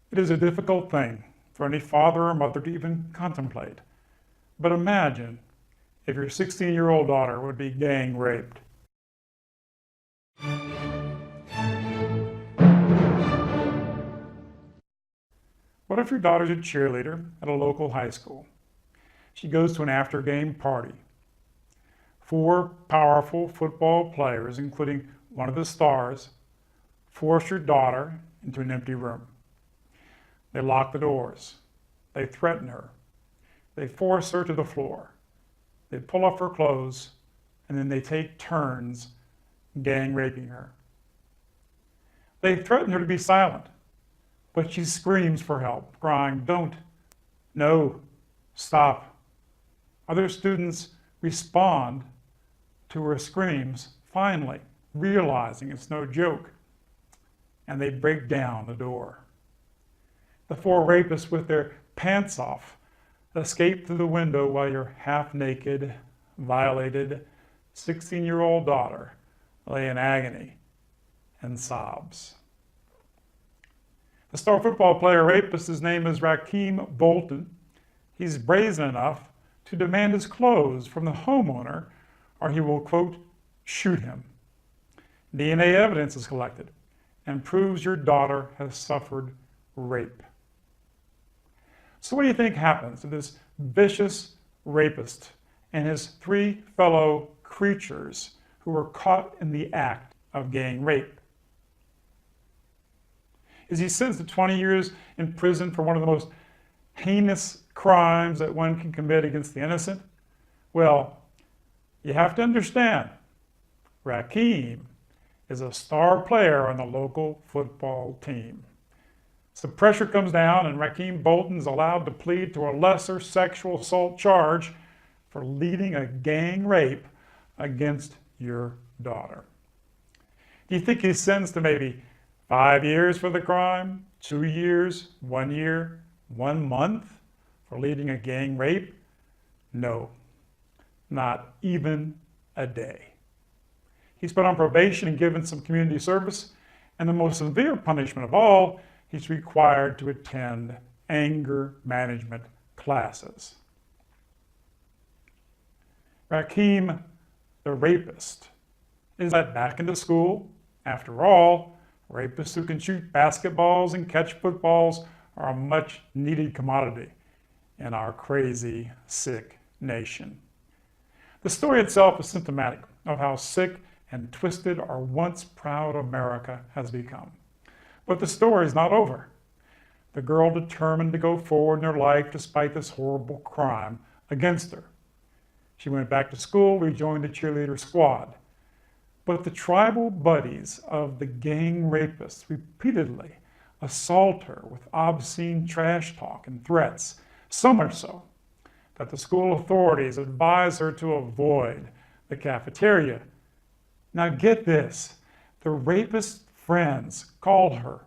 It is a difficult thing for any father or mother to even contemplate. But imagine if your 16-year-old daughter would be gang raped. What if your daughter's a cheerleader at a local high school? She goes to an after-game party. 4 powerful football players, including one of the stars, force your daughter into an empty room. They lock the doors. They threaten her. They force her to the floor. They pull off her clothes, and then they take turns gang raping her. They threaten her to be silent, but she screams for help, crying, "Don't, no, stop." Other students respond to her screams, finally realizing it's no joke, and they break down the door. The 4 rapists with their pants off escape through the window while your half-naked, violated 16-year-old daughter lay in agony and sobs. The star football player rapist, his name is Rakheem Bolton. He's brazen enough to demand his clothes from the homeowner, or he will, quote, shoot him. DNA evidence is collected and proves your daughter has suffered rape. So what do you think happens to this vicious rapist and his 3 fellow creatures who were caught in the act of gang rape? Is he sentenced to 20 years in prison for one of the most heinous crimes that one can commit against the innocent? Well, you have to understand, Rakheem is a star player on the local football team. So pressure comes down and Rakheem Bolton is allowed to plead to a lesser sexual assault charge for leading a gang rape against your daughter. Do you think he's sentenced to maybe 5 years for the crime, 2 years, 1 year, 1 month for leading a gang rape? No, not even a day. He's put on probation and given some community service, and the most severe punishment of all, he's required to attend anger management classes. Rakheem, the rapist, is let back into school. After all, rapists who can shoot basketballs and catch footballs are a much needed commodity in our crazy, sick nation. The story itself is symptomatic of how sick and twisted our once proud America has become. But the story is not over. The girl determined to go forward in her life despite this horrible crime against her. She went back to school, rejoined the cheerleader squad. But the tribal buddies of the gang rapists repeatedly assault her with obscene trash talk and threats, so much so that the school authorities advise her to avoid the cafeteria. Now get this, the rapist friends call her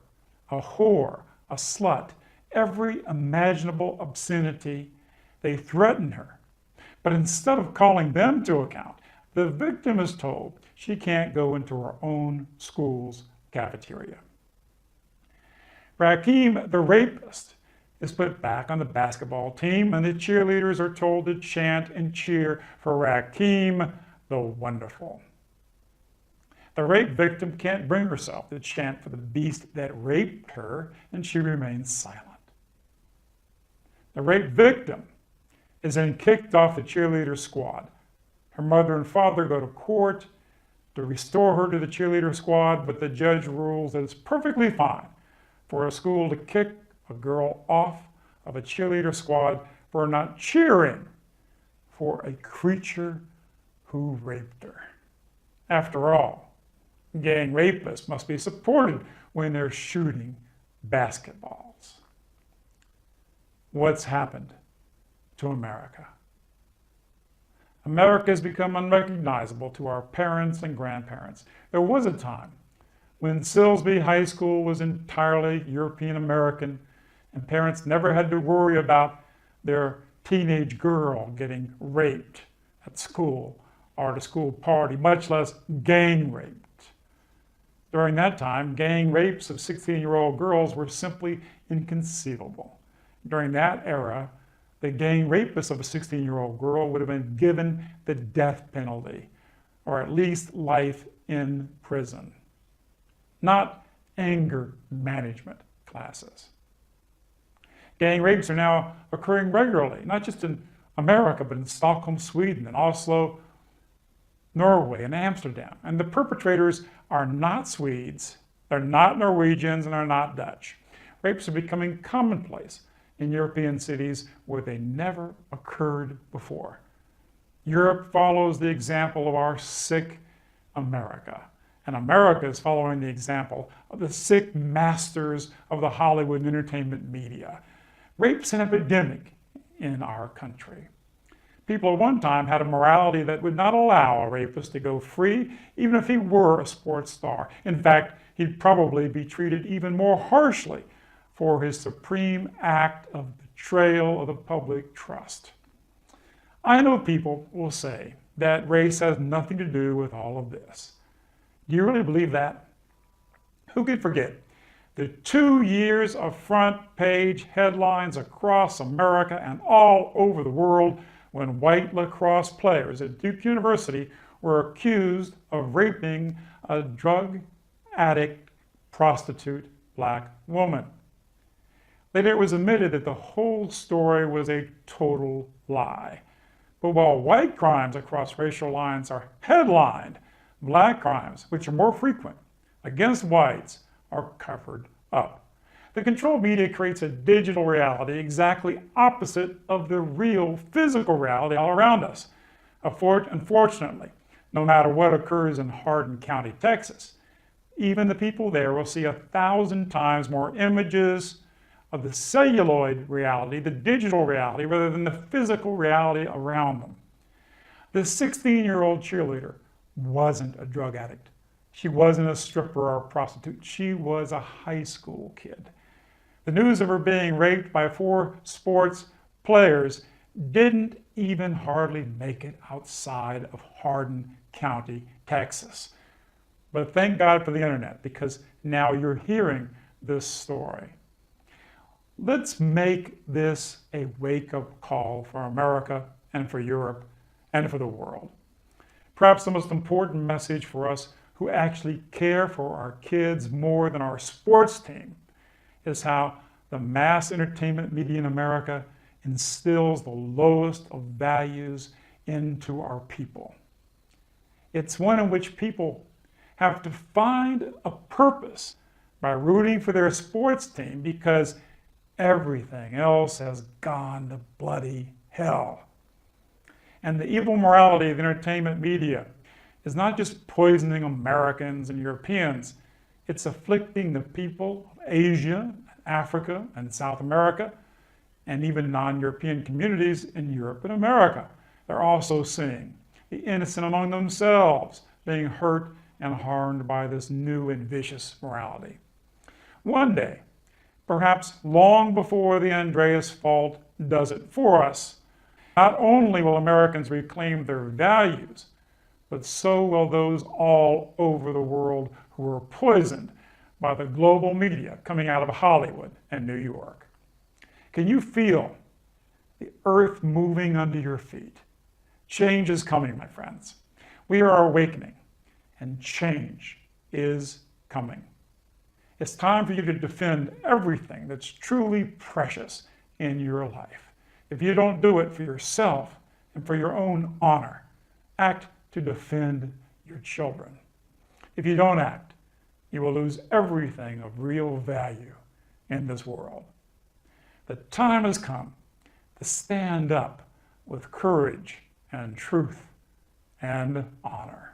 a whore, a slut, every imaginable obscenity. They threaten her. But instead of calling them to account, the victim is told she can't go into her own school's cafeteria. Rakheem, the rapist, is put back on the basketball team, and the cheerleaders are told to chant and cheer for Rakheem the Wonderful. The rape victim can't bring herself to chant for the beast that raped her, and she remains silent. The rape victim is then kicked off the cheerleader squad. Her mother and father go to court to restore her to the cheerleader squad, but the judge rules that it's perfectly fine for a school to kick a girl off of a cheerleader squad for not cheering for a creature who raped her. After all, gang rapists must be supported when they're shooting basketballs. What's happened to America? America has become unrecognizable to our parents and grandparents. There was a time when Silsbee High School was entirely European American, and parents never had to worry about their teenage girl getting raped at school or at a school party, much less gang raped. During that time, gang rapes of 16-year-old girls were simply inconceivable. During that era, the gang rapist of a 16-year-old girl would have been given the death penalty, or at least life in prison. Not anger management classes. Gang rapes are now occurring regularly, not just in America, but in Stockholm, Sweden, and Oslo, Norway, and Amsterdam. And the perpetrators are not Swedes, they're not Norwegians, and they're not Dutch. Rapes are becoming commonplace in European cities where they never occurred before. Europe follows the example of our sick America. And America is following the example of the sick masters of the Hollywood and entertainment media. Rape's an epidemic in our country. People at one time had a morality that would not allow a rapist to go free, even if he were a sports star. In fact, he'd probably be treated even more harshly for his supreme act of betrayal of the public trust. I know people will say that race has nothing to do with all of this. Do you really believe that? Who could forget the 2 years of front page headlines across America and all over the world when white lacrosse players at Duke University were accused of raping a drug addict, prostitute, black woman? Later it was admitted that the whole story was a total lie. But while white crimes across racial lines are headlined, black crimes, which are more frequent, against whites, are covered up. The controlled media creates a digital reality exactly opposite of the real physical reality all around us. Unfortunately, no matter what occurs in Hardin County, Texas, even the people there will see 1,000 times more images of the celluloid reality, the digital reality, rather than the physical reality around them. The 16-year-old cheerleader wasn't a drug addict. She wasn't a stripper or a prostitute. She was a high school kid. The news of her being raped by 4 sports players didn't even hardly make it outside of Hardin County, Texas. But thank God for the internet, because now you're hearing this story. Let's make this a wake-up call for America and for Europe and for the world. Perhaps the most important message for us who actually care for our kids more than our sports team is how the mass entertainment media in America instills the lowest of values into our people. It's one in which people have to find a purpose by rooting for their sports team because everything else has gone to bloody hell. And the evil morality of the entertainment media is not just poisoning Americans and Europeans, it's afflicting the people of Asia, Africa, and South America, and even non-European communities in Europe and America. They're also seeing the innocent among themselves being hurt and harmed by this new and vicious morality. One day, perhaps long before the Andreas fault does it for us, not only will Americans reclaim their values, but so will those all over the world who are poisoned by the global media coming out of Hollywood and New York. Can you feel the earth moving under your feet? Change is coming, my friends. We are awakening, and change is coming. It's time for you to defend everything that's truly precious in your life. If you don't do it for yourself and for your own honor, act to defend your children. If you don't act, you will lose everything of real value in this world. The time has come to stand up with courage and truth and honor.